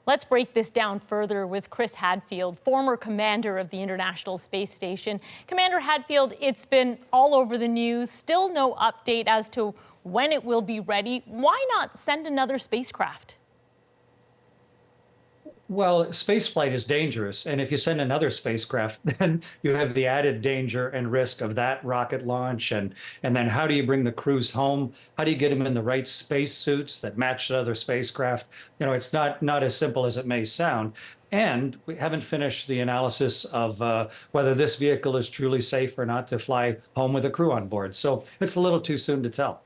Let's break this down further with Chris Hadfield, former commander of the International Space Station. Commander Hadfield, it's been all over the news, still no update as to when it will be ready. Why not send another spacecraft? Well, spaceflight is dangerous, and if you send another spacecraft, then you have the added danger and risk of that rocket launch, and then how do you bring the crews home? How do you get them in the right space suits that match the other spacecraft? It's not as simple as it may sound. And we haven't finished the analysis of whether this vehicle is truly safe or not to fly home with a crew on board. So it's a little too soon to tell.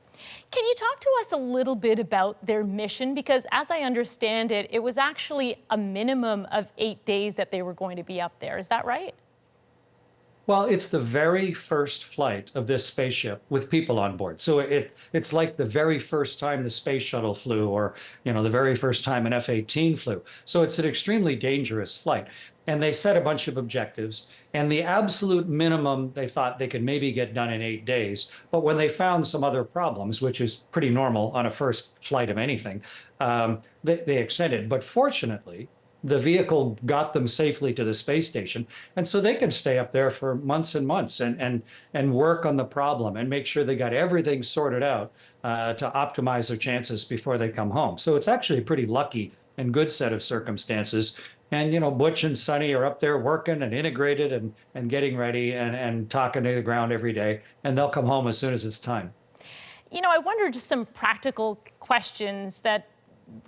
Can you talk to us a little bit about their mission? Because as I understand it, it was actually a minimum of 8 days that they were going to be up there. Is that right? Well, it's the very first flight of this spaceship with people on board. So it's like the very first time the space shuttle flew, or the very first time an F-18 flew. So it's an extremely dangerous flight. And they set a bunch of objectives. And the absolute minimum they thought they could maybe get done in 8 days. But when they found some other problems, which is pretty normal on a first flight of anything, they extended. But fortunately, the vehicle got them safely to the space station. And so they can stay up there for months and months and work on the problem and make sure they got everything sorted out to optimize their chances before they come home. So it's actually a pretty lucky and good set of circumstances. And, Butch and Sunny are up there working and integrated and getting ready and talking to the ground every day. And they'll come home as soon as it's time. I wonder, just some practical questions,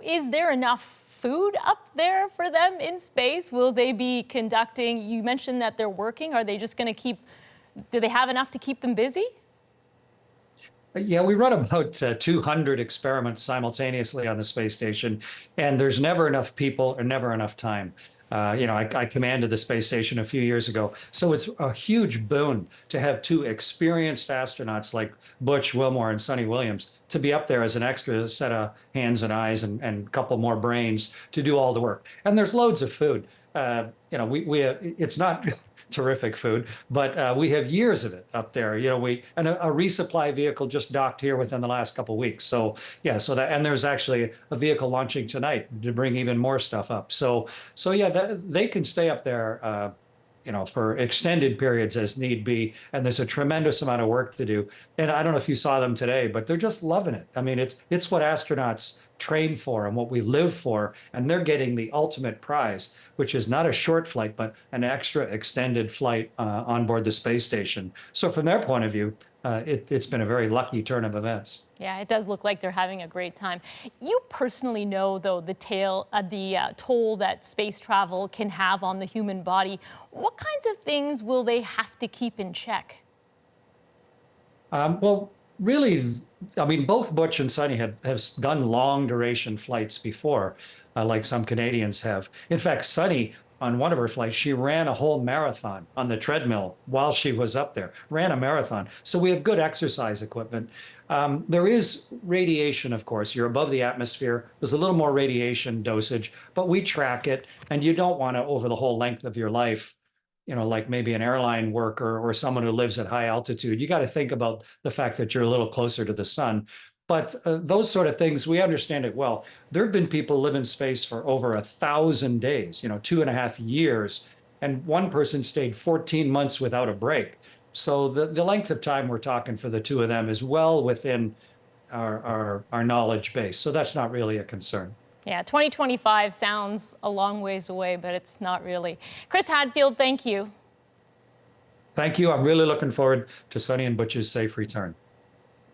is there enough food up there for them in space? Will they be conducting, you mentioned that they're working, are they just going to do they have enough to keep them busy? Yeah, we run about 200 experiments simultaneously on the space station, and there's never enough people or never enough time. I commanded the space station a few years ago, so it's a huge boon to have two experienced astronauts like Butch Wilmore and Sunny Williams to be up there as an extra set of hands and eyes and a couple more brains to do all the work. And there's loads of food. It's not terrific food, but we have years of it up there. And a resupply vehicle just docked here within the last couple of weeks. So yeah, and there's actually a vehicle launching tonight to bring even more stuff up. So yeah, they can stay up there, for extended periods as need be. And there's a tremendous amount of work to do. And I don't know if you saw them today, but they're just loving it. I mean, it's what astronauts train for and what we live for, and they're getting the ultimate prize, which is not a short flight, but an extra extended flight on board the space station. So from their point of view, it's been a very lucky turn of events. Yeah, it does look like they're having a great time. You personally know, though, the toll that space travel can have on the human body. What kinds of things will they have to keep in check? Well, really, I mean, both Butch and Sunny have done long duration flights before, like some Canadians have. In fact, Sunny, on one of her flights, she ran a whole marathon on the treadmill while she was up there, ran a marathon. So we have good exercise equipment. There is radiation, of course. You're above the atmosphere. There's a little more radiation dosage, but we track it. And you don't want to, over the whole length of your life, like maybe an airline worker or someone who lives at high altitude, you got to think about the fact that you're a little closer to the sun. But those sort of things, we understand it well. There have been people live in space for over 1,000 days, 2.5 years, and one person stayed 14 months without a break. So the length of time we're talking for the two of them is well within our knowledge base. So that's not really a concern. Yeah, 2025 sounds a long ways away, but it's not really. Chris Hadfield, thank you. Thank you. I'm really looking forward to Sunny and Butch's safe return.